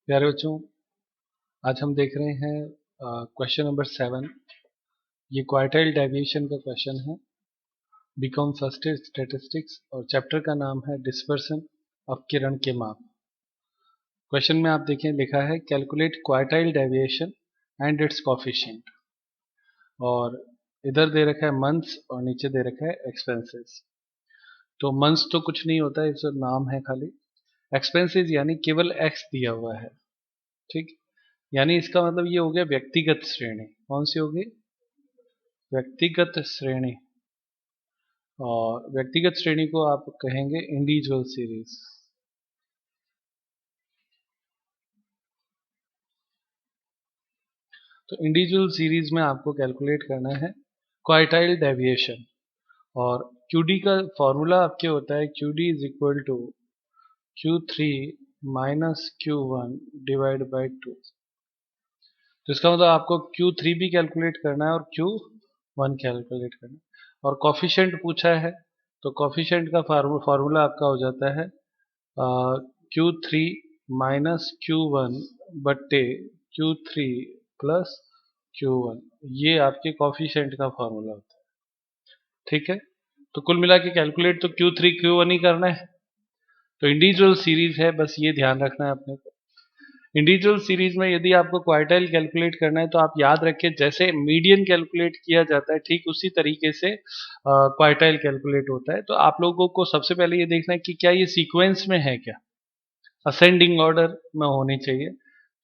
प्यारे बच्चों, आज हम देख रहे हैं क्वेश्चन नंबर 7। ये क्वार्टाइल डेविएशन का क्वेश्चन है। बीकॉम फर्स्ट ईयर स्टैटिस्टिक्स और चैप्टर का नाम है डिस्पर्सन ऑफ किरण के माप। क्वेश्चन में आप देखें लिखा है calculate quartile deviation and it's coefficient, और इधर दे रखा है मंथ्स और नीचे दे रखा है एक्सपेंसेस। तो मंथ्स तो कुछ नहीं होता है, इसका नाम है खाली। एक्सपेंसेस यानी केवल एक्स दिया हुआ है, ठीक। यानी इसका मतलब ये हो गया व्यक्तिगत श्रेणी। कौन सी होगी? व्यक्तिगत श्रेणी। और व्यक्तिगत श्रेणी को आप कहेंगे इंडिविजुअल सीरीज। तो इंडिविजुअल सीरीज में आपको कैलकुलेट करना है क्वार्टाइल डेविएशन, और क्यूडी का फॉर्मूला आपके होता है QD is equal to Q3 minus Q1 divide by 2। तो इसका मतलब आपको Q3 भी कैलकुलेट करना है और Q1 कैलकुलेट करना है। और कॉफिशिएंट पूछा है, तो कॉफिशिएंट का फार्मूला आपका हो जाता है Q3 माइनस Q1 बट्टे Q3 प्लस Q1। ये आपके कॉफिशिएंट का फार्मूला होता है, ठीक है। तो कुल मिला के कैलकुलेट तो Q3 Q1 ही करना है। तो इंडिविजुअल सीरीज है, बस ये ध्यान रखना है अपने को। इंडिविजुअल सीरीज में यदि आपको क्वार्टाइल कैलकुलेट करना है तो आप याद रखें जैसे मीडियन कैलकुलेट किया जाता है ठीक उसी तरीके से क्वार्टाइल कैलकुलेट होता है। तो आप लोगों को सबसे पहले ये देखना है कि क्या ये सीक्वेंस में है, क्या असेंडिंग ऑर्डर में होनी चाहिए।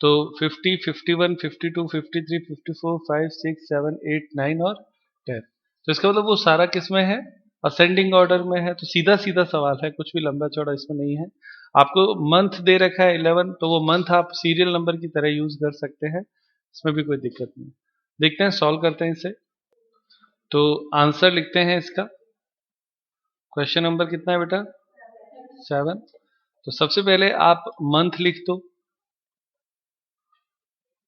तो 50, 51, 52, 53, 54, 5, 6, 7, 8, 9 और 10। तो इसका मतलब वो सारा किस में है? असेंडिंग ऑर्डर में है। तो सीधा सीधा सवाल है, कुछ भी लंबा चौड़ा इसमें नहीं है। आपको मंथ दे रखा है 11, तो वो मंथ आप सीरियल नंबर की तरह यूज कर सकते हैं, इसमें भी कोई दिक्कत नहीं। देखते हैं, सॉल्व करते हैं इसे। तो आंसर लिखते हैं इसका। क्वेश्चन नंबर कितना है बेटा? 7। तो सबसे पहले आप मंथ लिख दो,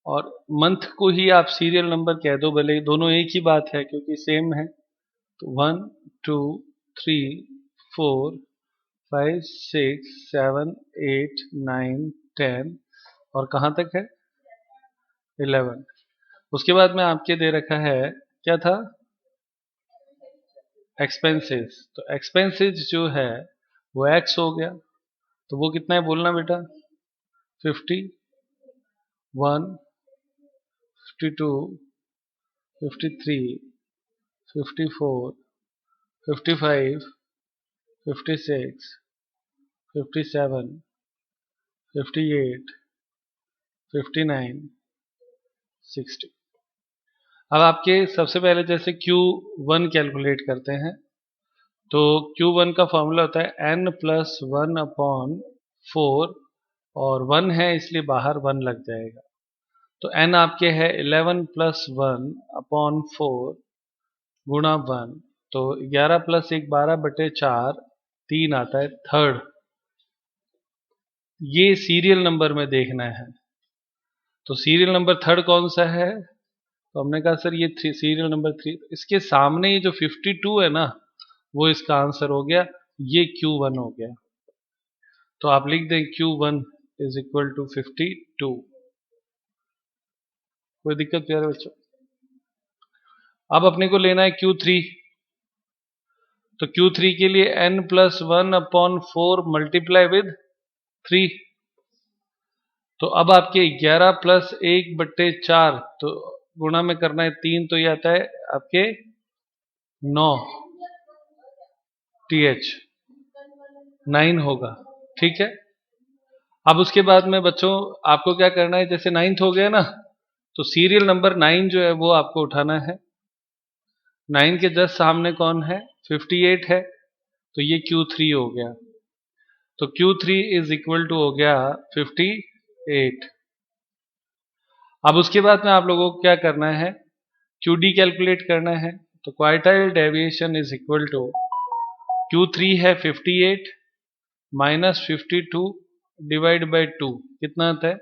और मंथ को ही आप सीरियल नंबर कह दो, भले दोनों एक ही बात है क्योंकि सेम है। तो 1, 2, 3, 4, 5, 6, 7, 8, 9, 10 और कहाँ तक है? 11। उसके बाद में आपके दे रखा है, क्या था? एक्सपेंसेस। तो एक्सपेंसेस जो है वो एक्स हो गया। तो वो कितना है बोलना बेटा? 51, 52, 53, 54, 55, 56, 57, 58, 59, 60। अब आपके सबसे पहले जैसे Q1 कैलकुलेट करते हैं, तो Q1 का फॉर्मूला होता है n प्लस 1 अपॉन 4, और 1 है इसलिए बाहर 1 लग जाएगा। तो n आपके है 11 प्लस 1 अपॉन 4 गुणा 1। तो 11 प्लस 1 12 बटे 4, 3 आता है थर्ड। ये सीरियल नंबर में देखना है। तो सीरियल नंबर थर्ड कौन सा है? तो हमने कहा सर ये सीरियल नंबर 3। इसके सामने ये जो 52 है ना, वो इसका आंसर हो गया। ये Q1 हो गया। तो आप लिख दें Q1 इज इक्वल टू 52। कोई दिक्कत प्यारे बच्चों? अब अपने को लेना है Q3। तो Q3 के लिए n plus 1 upon 4 multiply with 3। तो अब आपके 11 प्लस 1 बट्टे 4, तो गुणा में करना है 3, तो ये आता है आपके 9 TH 9 होगा, ठीक है। अब उसके बाद में बच्चों आपको क्या करना है, जैसे 9th हो गया ना, तो सीरियल नंबर 9 जो है वो आपको उठाना है। 9 के जस्ट सामने कौन है? 58 है, तो ये Q3 हो गया। तो Q3 इज इक्वल टू हो गया 58। अब उसके बाद में आप लोगों को क्या करना है? QD कैलकुलेट करना है। तो quartile deviation is equal to Q3 है 58 माइनस 52 डिवाइड बाई 2। कितना आता है?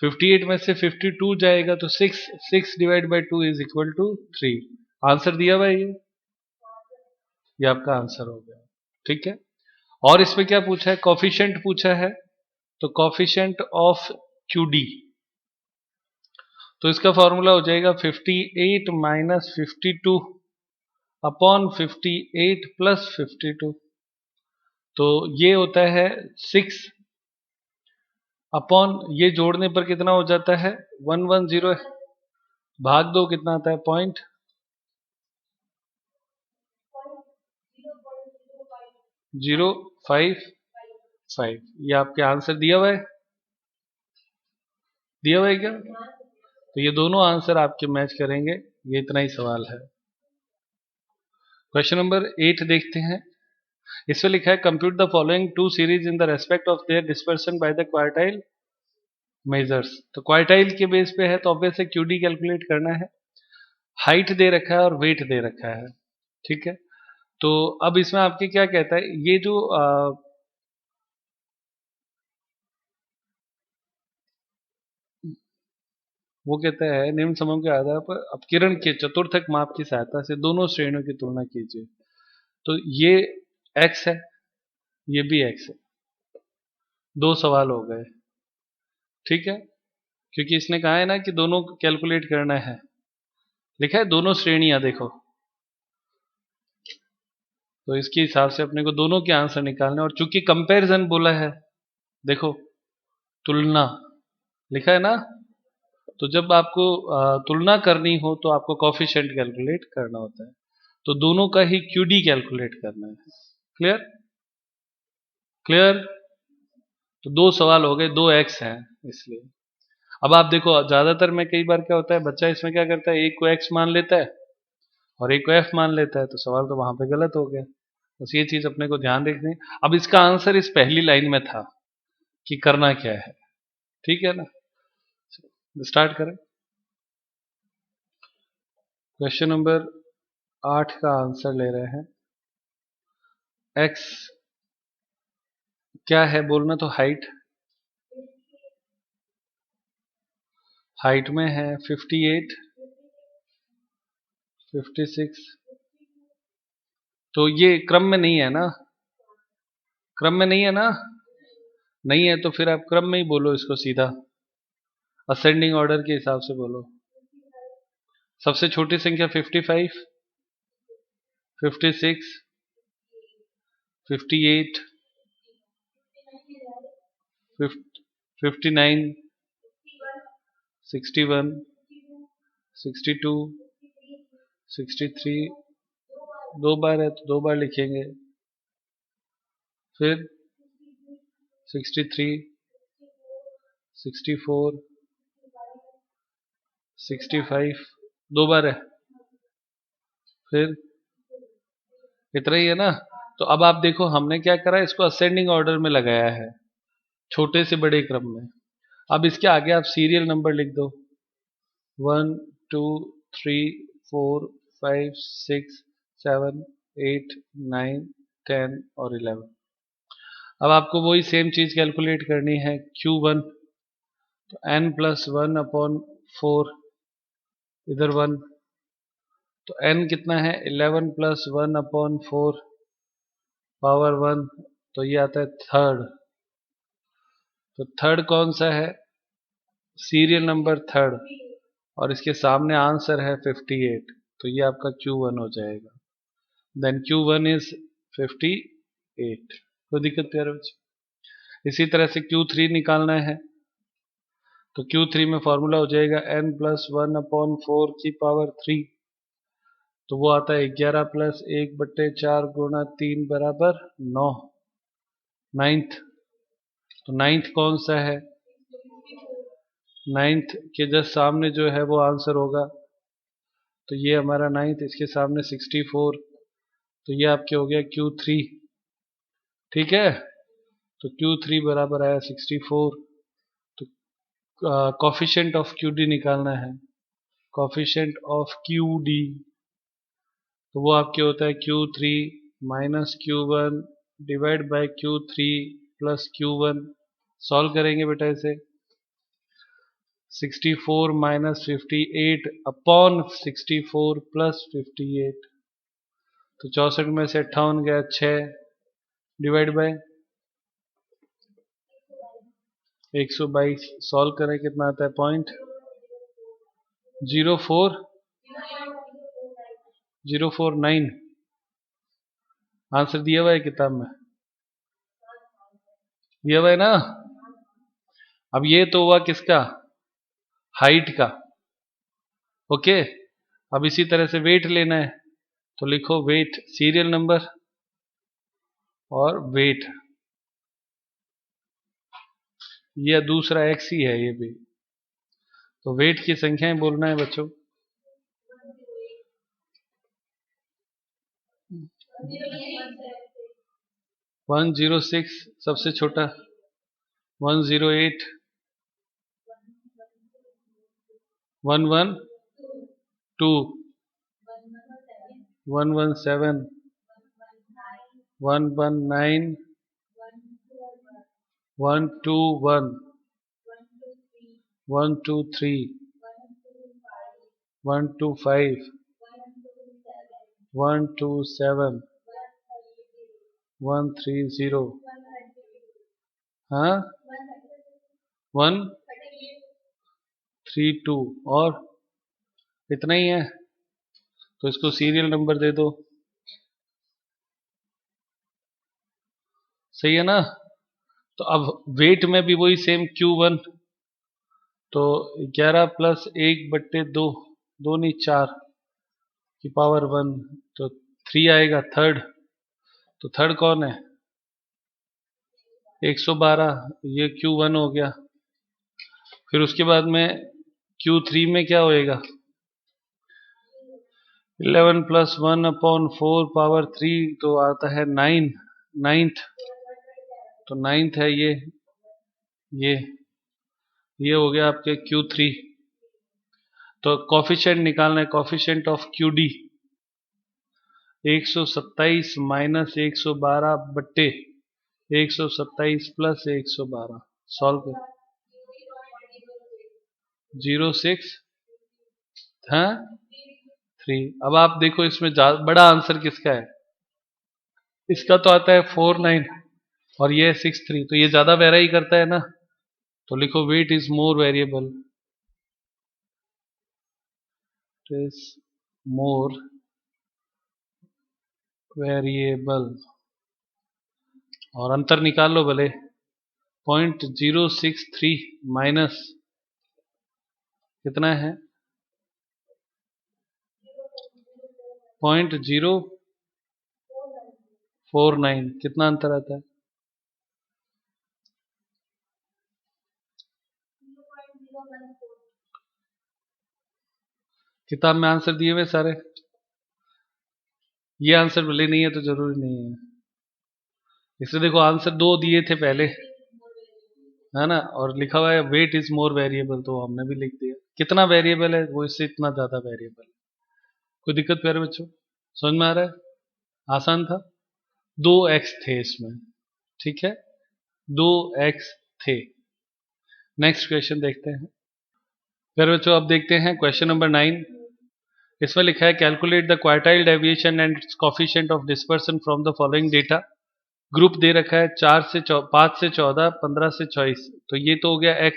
58 में से 52 जाएगा तो 6 divide by 2 is equal to 3। Answer दिया हुआ है ये आपका आंसर हो गया, ठीक है। और इसमें क्या पूछा है? कोफिशिएंट पूछा है। तो कॉफिशिएंट ऑफ QD, तो इसका फॉर्मूला हो जाएगा 58 माइनस 52 अपॉन 58 प्लस 52। तो ये होता है 6 अपॉन, ये जोड़ने पर कितना हो जाता है 110, भाग दो कितना आता है 0.055। ये आपके आंसर दिया हुआ है, दिया हुआ है क्या? तो ये दोनों आंसर आपके मैच करेंगे, ये इतना ही सवाल है। क्वेश्चन नंबर 8 देखते हैं। इसमें लिखा है compute the following to series in the respect of their dispersion by the quartile measures. तो क्वार्टाइल के बेस पे है तो ऑब्वियस है QD कैलकुलेट करना है। हाइट दे रखा है और वेट दे रखा है, ठीक है। तो अब इसमें आपके क्या कहता है, ये जो वो कहता है निम्न समूह के आधार पर अपकिरण के चतुर्थक माप की सहायता से दोनों श्रेणियों की तुलना कीजिए। तो ये x है, ये भी x है, दो सवाल हो गए, ठीक है। क्योंकि इसने कहा है ना कि दोनों कैलकुलेट करना है, लिखा है दोनों श्रेणियां देखो, तो इसके हिसाब से अपने को दोनों के आंसर निकालने, और चूंकि कंपैरिजन बोला है, देखो तुलना लिखा है ना, तो जब आपको तुलना करनी हो तो आपको कॉफिशिएंट कैलकुलेट करना होता है, तो दोनों का ही QD कैलकुलेट करना है। क्लियर? क्लियर? तो दो सवाल हो गए, दो x हैं इसलिए। अब आप देखो ज्यादातर में कई बार क्या होता है, बच्चा इसमें क्या करता है, एक को x मान लेता है और एक को f मान लेता है, तो सवाल तो वहां पे गलत हो गया। बस ये चीज अपने को ध्यान रखनी है। अब इसका आंसर इस पहली लाइन में था कि करना क्या है, ठीक है ना। स्टार्ट करें। क्वेश्चन नंबर 8 का आंसर ले रहे हैं। x क्या है बोलना, तो हाइट, हाइट में है 58, 56, तो ये क्रम में नहीं है ना, क्रम में नहीं है ना, नहीं है तो फिर आप क्रम में ही बोलो इसको, सीधा असेंडिंग ऑर्डर के हिसाब से बोलो। सबसे छोटी संख्या 55, 56, 58, 59, 61, 62, 63, दो बार है तो दो बार लिखेंगे, फिर 63, 64, 65, दो बार है, फिर इतना ही है ना। तो अब आप देखो हमने क्या करा, इसको असेंडिंग ऑर्डर में लगाया है, छोटे से बड़े क्रम में। अब इसके आगे आप सीरियल नंबर लिख दो, 1 2 3 4 5 6 7 8 9 10 और 11। अब आपको वही सेम चीज कैलकुलेट करनी है, Q1, तो n प्लस 1 अपॉन 4, इधर 1, तो n कितना है 11 प्लस 1 अपॉन 4 पावर 1, तो ये आता है थर्ड। तो थर्ड कौन सा है, सीरियल नंबर थर्ड, और इसके सामने आंसर है 58, तो ये आपका Q1 हो जाएगा। देन Q1 इज 58, कोई दिक्कत प्यारे बच्चे। इसी तरह से Q3 निकालना है, तो Q3 में फॉर्मूला हो जाएगा n प्लस 1 अपॉन 4 की पावर 3, तो वो आता है 11 प्लस 1/4 गुणा 3 बराबर 9, नाइन्थ। तो नाइन्थ कौन सा है, नाइन्थ के जस्ट सामने जो है वो आंसर होगा, तो ये हमारा नाइन्थ, इसके सामने 64, तो ये आपके हो गया Q3, ठीक है। तो Q3 बराबर आया 64। तो कॉफिशिएंट ऑफ QD निकालना है, कॉफिशिएंट ऑफ QD, तो वो आपके होता है Q3 minus Q1 divide by Q3 plus Q1। Solve करेंगे बेटा इसे, 64 माइनस 58 अपॉन 64 प्लस 58, तो 64 में से 58 गया 6, डिवाइड बाय 122 सॉल्व करें कितना आता है 0.04049 आंसर दिया हुआ है किताब में, दिया हुआ है ना। अब ये तो हुआ किसका, हाइट का। ओके, अब इसी तरह से वेट लेना है तो लिखो वेट, सीरियल नंबर और वेट, ये दूसरा एक्स ही है ये भी। तो वेट की संख्याएं बोलना है बच्चों। 106 सबसे छोटा, 108, 112, 117, 119, 121, 123, 125, 127, 130, हाँ 132, और इतना ही है तो इसको सीरियल नंबर दे दो, सही है ना। तो अब वेट में भी वही सेम Q1, तो 11 प्लस 1/2, 2 नहीं 4 की पावर 1, तो 3 आएगा थर्ड। तो थर्ड कौन है, 112, ये Q1 हो गया। फिर उसके बाद में Q3 में क्या होएगा, 11 प्लस 1/4 पावर 3, तो आता है 9, नाइन्थ। तो नाइन्थ है ये ये हो गया आपके Q3। तो कॉफिशिएंट निकालना है, कॉफिशिएंट ऑफ QD 127 माइनस 112 बट्टे 127 प्लस 112, सॉल्व कर 06, हाँ 3। अब आप देखो इसमें बड़ा आंसर किसका है, इसका तो आता है 49 और ये है 63, तो ये ज्यादा वेराई करता है ना। तो लिखो weight is more variable, is more variable, और अंतर निकाल लो भले, 0.063 माइनस कितना है 0.049, कितना अंतर आता है, किताब में आंसर दिए हुए सारे। ये आंसर भले नहीं है तो जरूरी नहीं है, इसलिए देखो आंसर दो दिए थे पहले, है ना, और लिखा हुआ है वेट इज मोर वेरिएबल, तो हमने भी लिख दिया कितना वेरिएबल है वो, इससे इतना ज्यादा वेरिएबल। कोई दिक्कत प्यारे बच्चों, समझ में आ रहा है, आसान था। 2x थे इसमें, ठीक है, 2x थे। नेक्स्ट क्वेश्चन देखते हैं प्यारे बच्चों। अब देखते हैं क्वेश्चन नंबर 9। इसमें लिखा है calculate the quartile deviation and coefficient of dispersion from the following data. Group दे रखा है 5 से 14, 15 से 24, तो ये तो हो गया x,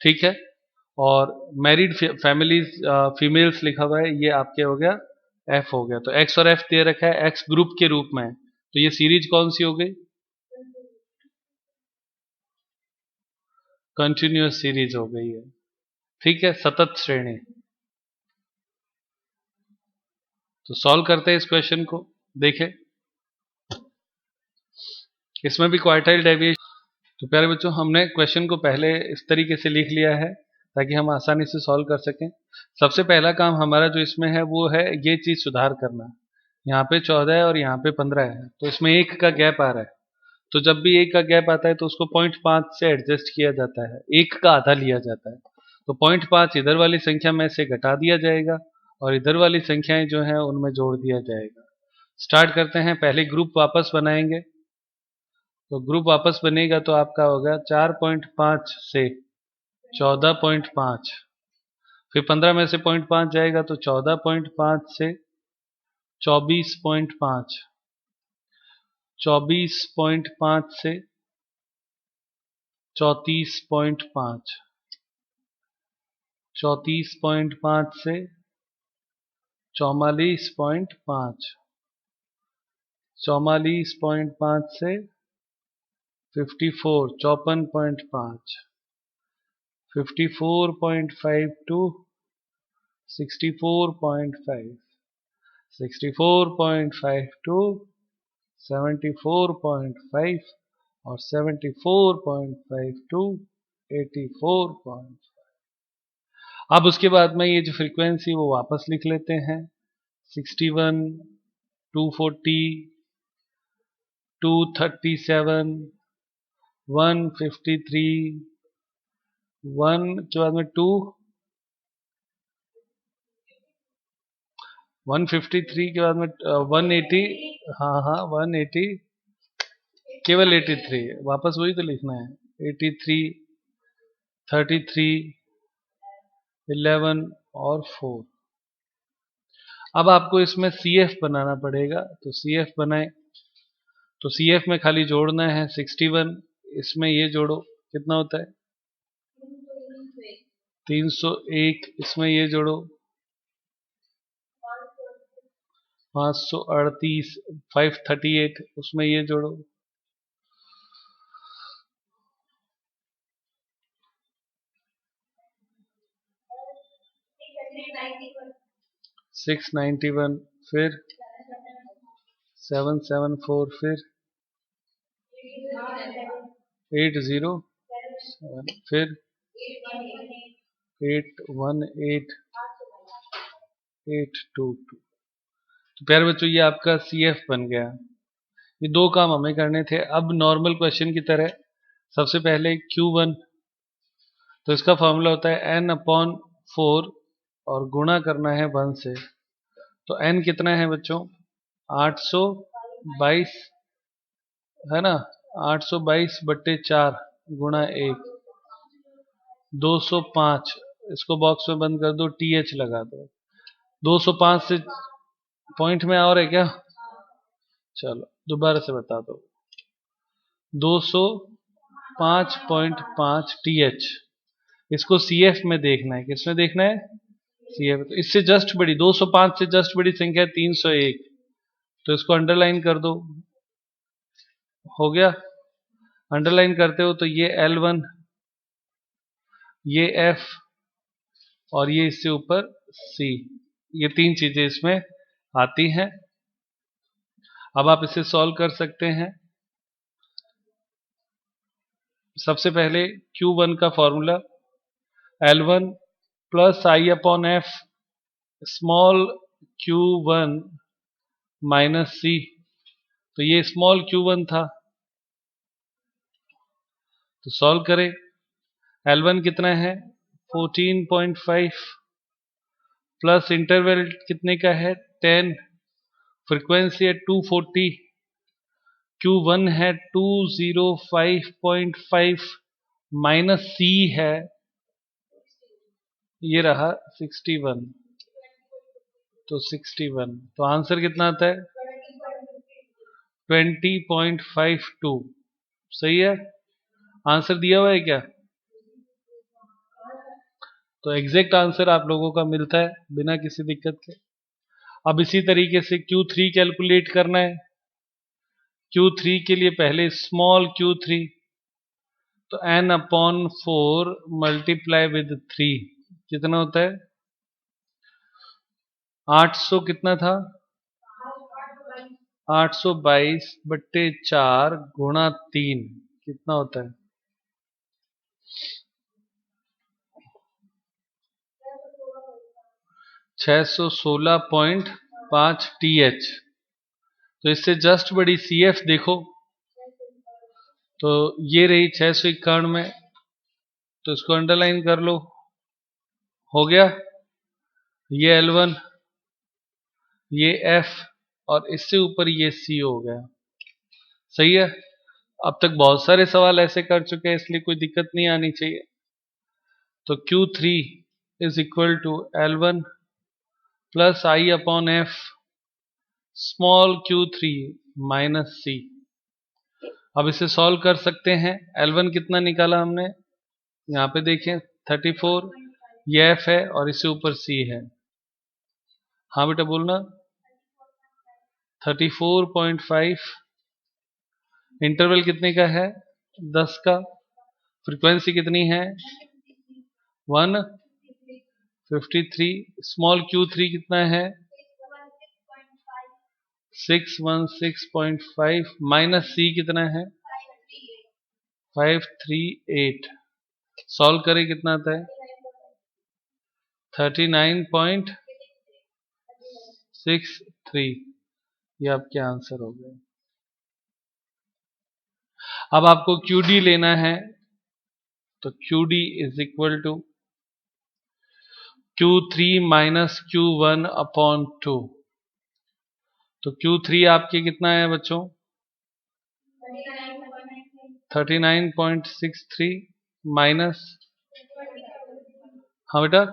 ठीक है। और मैरिड फैमिलीज फीमेल्स लिखा हुआ है, ये आपके हो गया f हो गया। तो x और f दे रखा है, x ग्रुप के रूप में है, तो ये सीरीज कौन सी हो गई, कंटिन्यूअस सीरीज हो गई है, ठीक है, सतत श्रेणी। तो सॉल्व करते हैं इस क्वेश्चन को, देखें इसमें भी क्वार्टाइल डेविएशन। तो प्यारे बच्चों हमने क्वेश्चन को पहले इस तरीके से लिख लिया है ताकि हम आसानी से सॉल्व कर सकें। सबसे पहला काम हमारा जो इसमें है वो है ये चीज सुधार करना। यहाँ पे 14 है और यहाँ पे 15 है, तो इसमें 1 का गैप आ रहा है। तो जब भी 1 का गैप आता है तो उसको 0.5 से एडजस्ट किया जाता है, 1 का आधा लिया जाता है। तो 0.5 इधर वाली संख्या में से घटा दिया जाएगा और इधर वाली संख्याएं जो है उनमें जोड़ दिया जाएगा। स्टार्ट करते हैं, पहले ग्रुप वापस बनाएंगे। तो ग्रुप वापस बनेगा तो आपका होगा 4.5 से 14.5, फिर 15 में से 0.5 जाएगा तो 14.5 से 24.5, 24.5 से 34.5, 34.5 से 44.5, 44.5 से 54, 54.5, 54.5 टू 64.5, 64.5 टू 74.5 और 74.5 टू 84. अब उसके बाद में ये जो फ्रीक्वेंसी वो वापस लिख लेते हैं 61, 240, 237, 153, 1 के बाद में 2, 153 के बाद में 180, हाँ 180, केवल 83, वापस वही तो लिखना है 83, 33, 11 और 4. अब आपको इसमें CF बनाना पड़ेगा, तो CF बनाए तो CF में खाली जोड़ना है 61, इसमें ये जोड़ो कितना होता है 301, इसमें ये जोड़ो 538, 538, उसमें ये जोड़ो 691, फिर 774, फिर 807, फिर 818, 822. तो प्यारे बच्चों ये आपका CF बन गया. ये दो काम हमें करने थे. अब नॉर्मल क्वेश्चन की तरह सबसे पहले Q1, तो इसका फॉर्मूला होता है n/4 और गुणा करना है 1 से. तो n कितना है बच्चों 822 है ना, 822/4 गुणा 1, 205. इसको बॉक्स में बंद कर दो, TH लगा दो. 205 से पॉइंट में और है क्या, चलो दोबारा से बता दो. 205.5 TH, इसको CF में देखना है. किसमें देखना है CF. तो इससे जस्ट बड़ी 205 से जस्ट बड़ी संख्या 301, तो इसको अंडरलाइन कर दो. हो गया, अंडरलाइन करते हो तो ये L1, ये F और ये इससे ऊपर C, ये तीन चीजें इसमें आती हैं. अब आप इसे सॉल्व कर सकते हैं. सबसे पहले Q1 का formula L1 plus I/F small q1 minus C, तो ये स्मॉल q1 था. तो सॉल्व करें. L1 कितना है 14.5 प्लस इंटरवल कितने का है 10, फ्रीक्वेंसी है 240, Q1 है 205.5 माइनस C है ये रहा 61, तो 61, तो आंसर कितना आता है 20.52. सही है, आंसर दिया हुआ है क्या, तो एग्जैक्ट आंसर आप लोगों का मिलता है बिना किसी दिक्कत के. अब इसी तरीके से Q3 कैलकुलेट करना है. Q3 के लिए पहले स्मॉल q3, तो n/4 मल्टीप्लाई विद 3 कितना होता है 800, कितना था 822/4 गुणा 3 कितना होता है 616.5 TH. तो इससे जस्ट बड़ी CF देखो, तो ये रही 691 में, तो इसको अंडरलाइन कर लो. हो गया, ये L1, ये F और इससे ऊपर ये C हो गया. सही है, अब तक बहुत सारे सवाल ऐसे कर चुके हैं इसलिए कोई दिक्कत नहीं आनी चाहिए. तो Q3 is equal to L1 plus I/F small q3 minus C. अब इसे सॉल्व कर सकते हैं। L1 कितना निकाला हमने, यहाँ पे देखें 34, ये F है और इससे ऊपर C है। हाँ बेटा बोलना। 34.5, इंटरवल कितने का है, 10 का। फ्रीक्वेंसी कितनी है, 153। स्मॉल Q3 कितना है, 616.5 माइनस C कितना है, 538। सॉल्व करें कितना आता है, 39.63। ये आपके आंसर हो गए। अब आपको QD लेना है, तो QD is equal to Q3 minus Q1 upon 2। तो Q3 आपके कितना है बच्चों, 39.63 माइनस, हाँ बेटा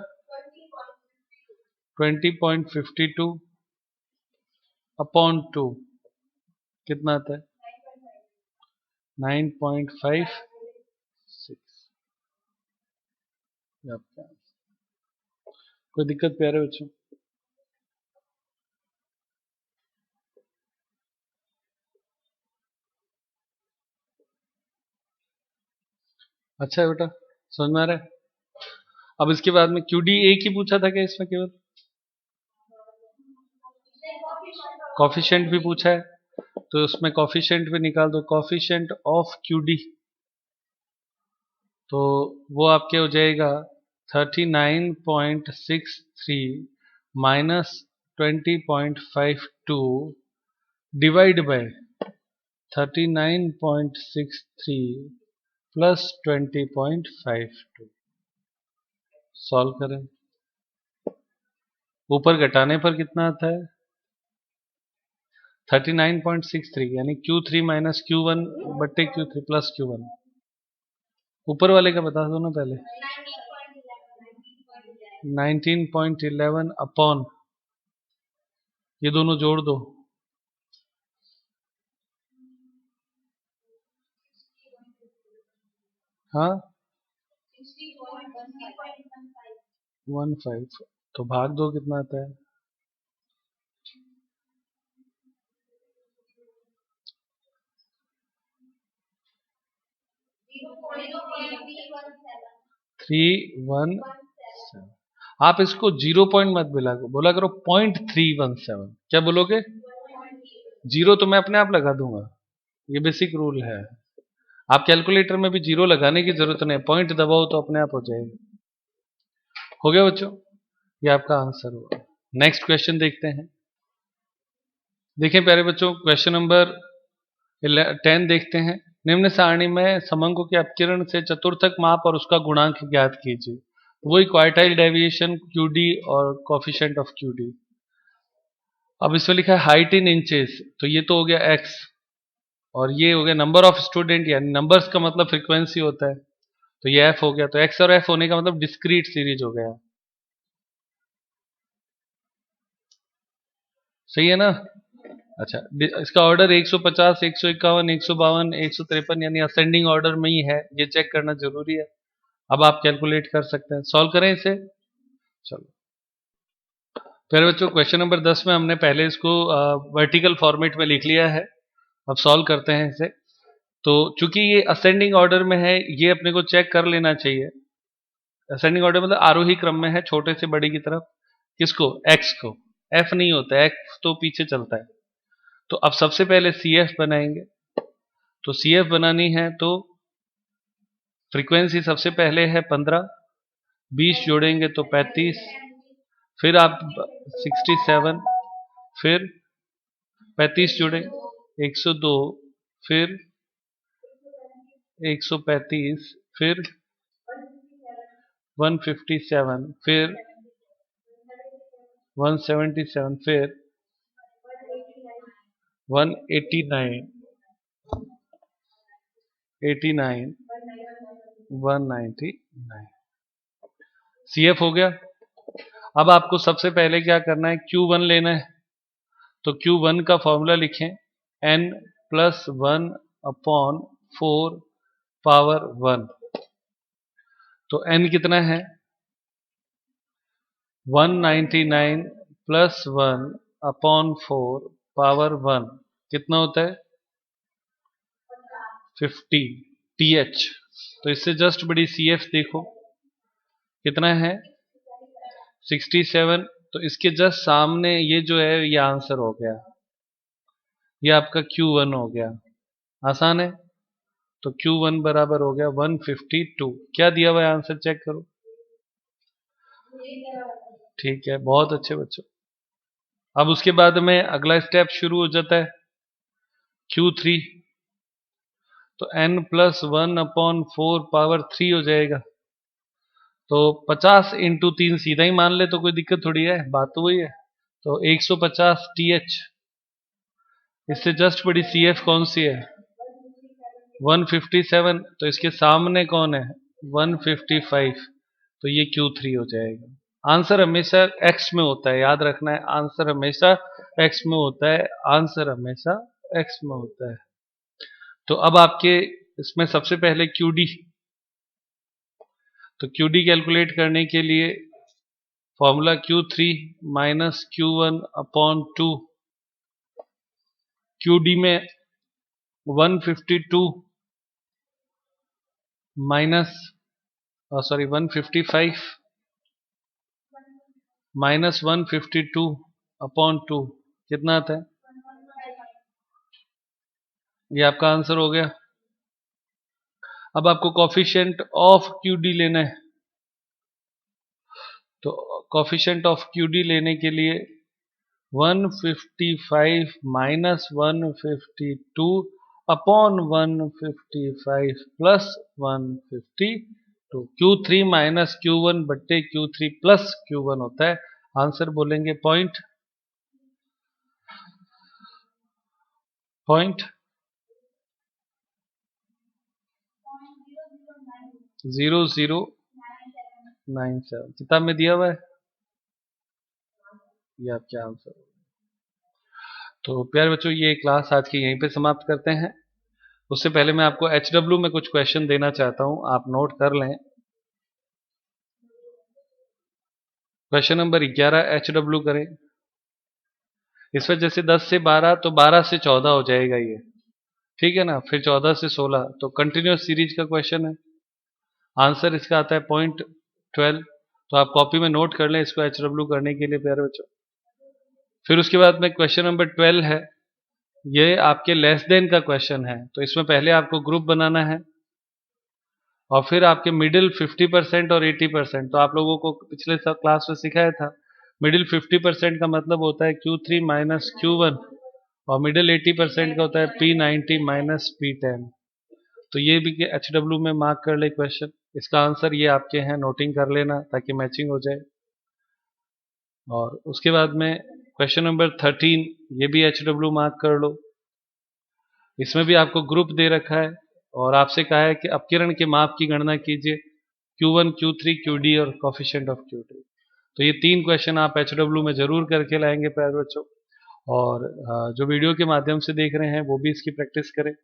20.52 अपॉन 2 कितना आता है, 9.56। कोई दिक्कत प्यारे बच्चों? अच्छा है बेटा, समझ में आ रहा है। अब इसके बाद में QD एक ही पूछा था क्या इसमें, केवल कॉफिशिएंट भी पूछा है, तो उसमें कॉफिशिएंट भी निकाल दो, कॉफिशिएंट ऑफ QD। तो वो आपके हो जाएगा 39.63 minus 20.52 divide by 39.63 plus 20.52। Solve करें, ऊपर घटाने पर कितना आता है, 39.63 यानी Q3 माइनस Q1 बट्टे Q3 प्लस Q1। ऊपर वाले का बता दो ना पहले, 19.11 अपॉन, ये दोनों जोड़ दो, हाँ 15। तो भाग दो कितना आता है, 317। आप इसको 0 पॉइंट मत बोला करो 0.317। क्या बोलोगे, जीरो तो मैं अपने आप लगा दूंगा, ये बेसिक रूल है। आप कैलकुलेटर में भी जीरो लगाने की जरूरत नहीं, पॉइंट दबाओ तो अपने आप हो जाएगा। हो गया बच्चों, ये आपका आंसर होगा। नेक्स्ट क्वेश्चन देखते हैं। देखें प्यारे बच्चों, क्वेश्चन नंबर 10 देखते हैं। निम्न सारणी में समंकों के अपकिरण से चतुर्थक माप और उसका गुणांक ज्ञात कीजिए। वही क्वार्टाइल डेविएशन QD और कोफिशिएंट ऑफ QD। अब इसमें लिखा है हाइट इन इंचेस, तो ये तो हो गया x, और ये हो गया नंबर ऑफ स्टूडेंट, यानी नंबर्स का मतलब फ्रीक्वेंसी होता है, तो ये f हो गया। तो x और f होने का मतलब डिस्क्रीट सीरीज हो गया, सही है ना। अच्छा, इसका ऑर्डर 150, 151, 152, 153 यानी असेंडिंग ऑर्डर में ही है, ये चेक करना जरूरी है। अब आप कैलकुलेट कर सकते हैं, सॉल्व करें इसे। चलो फिर बच्चों, क्वेश्चन नंबर 10 में हमने पहले इसको वर्टिकल फॉर्मेट में लिख लिया है। अब सॉल्व करते हैं इसे। तो चूंकि ये असेंडिंग ऑर्डर में है, ये अपने को चेक कर लेना चाहिए। असेंडिंग ऑर्डर मतलब आरोही क्रम में है, छोटे से बड़े की तरफ। किसको, x को। f नहीं होता है, x तो पीछे चलता है। तो अब सबसे पहले CF बनाएंगे। तो CF बनानी है तो फ्रीक्वेंसी सबसे पहले है 15, 20 जोड़ेंगे तो 35, फिर आप 67, फिर 35 जोड़ेंगे 102, फिर 135, फिर 157, फिर 177, फिर 189, 89, 199। CF हो गया। अब आपको सबसे पहले क्या करना है, Q1 लेना है। तो Q1 का फॉर्मूला लिखें, n+1 अपॉन 4 पावर 1। तो n कितना है? 199 प्लस 1 अपॉन 4 पावर 1 कितना होता है? 50 TH। तो इससे जस्ट बड़ी CF देखो कितना है? 67। तो इसके जस्ट सामने ये जो है ये आंसर हो गया, ये आपका Q1 हो गया। आसान है। तो Q1 बराबर हो गया 152। क्या दिया हुआ है आंसर चेक करो। ठीक है, बहुत अच्छे बच्चों। अब उसके बाद में अगला स्टेप शुरू हो जाता है Q3। तो n प्लस 1 अपॉन 4 पावर 3 हो जाएगा। तो 50 इंटू 3 सीधा ही मान ले तो कोई दिक्कत थोड़ी है, बात तो वही है। तो 150 TH। इससे जस्ट बड़ी CF कौन सी है? 157। तो इसके सामने कौन है? 155। तो ये Q3 हो जाएगा। आंसर हमेशा x में होता है, याद रखना है। आंसर हमेशा x में होता है, आंसर हमेशा x में होता है। तो अब आपके इसमें सबसे पहले QD। तो QD कैलकुलेट करने के लिए formula Q3 minus Q1 upon 2। QD में 152 माइनस 155 माइनस 152 अपॉन 2 कितना आता है? ये आपका आंसर हो गया। अब आपको कोफिशिएंट ऑफ QD लेना है। तो कोफिशिएंट ऑफ QD लेने के लिए 155 minus 152 upon 155 plus 152। Q3 minus Q1 बट्टे Q3 प्लस Q1 होता है। आंसर बोलेंगे पॉइंट 0097 किताब में दिया हुआ है। ये आपके आंसर। तो प्यारे बच्चों, ये क्लास आज की यहीं पे समाप्त करते हैं। उससे पहले मैं आपको HW में कुछ क्वेश्चन देना चाहता हूं, आप नोट कर लें। क्वेश्चन नंबर 11 HW करें। इस वजह से 10 से 12 तो 12 से 14 हो जाएगा ये, ठीक है ना। फिर 14 से 16 तो कंटिन्यूस सीरीज का क्वेश्चन है। आंसर इसका आता है पॉइंट 12। तो आप कॉपी में नोट कर लें इसको HW करने के लिए प्यारे बच्चों। फिर उसके बाद में क्वेश्चन नंबर 12 है, ये आपके लेस देन का क्वेश्चन है। तो इसमें पहले आपको ग्रुप बनाना है और फिर आपके मिडिल 50% और 80%। तो आप लोगों को पिछले क्लास में सिखाया था, मिडिल 50% का मतलब होता है Q3 माइनस Q1 और मिडिल 80% का होता है P90 माइनस P10। तो ये भी HW में मार्क कर ले क्वेश्चन। इसका आंसर ये आपके हैं, नोटिंग कर लेना ताकि मैचिंग हो जाए। और उसके बाद में क्वेश्चन नंबर 13, ये भी HW मार्क कर लो। इसमें भी आपको ग्रुप दे रखा है और आपसे कहा है कि अपकिरण के माप की गणना कीजिए, Q1 Q3 QD और कोफिशिएंट ऑफ QD। तो ये 3 क्वेश्चन आप HW में जरूर करके लाएंगे प्यारे बच्चों। और जो वीडियो के माध्यम से देख रहे हैं वो भी इसकी प्रैक्टिस करें।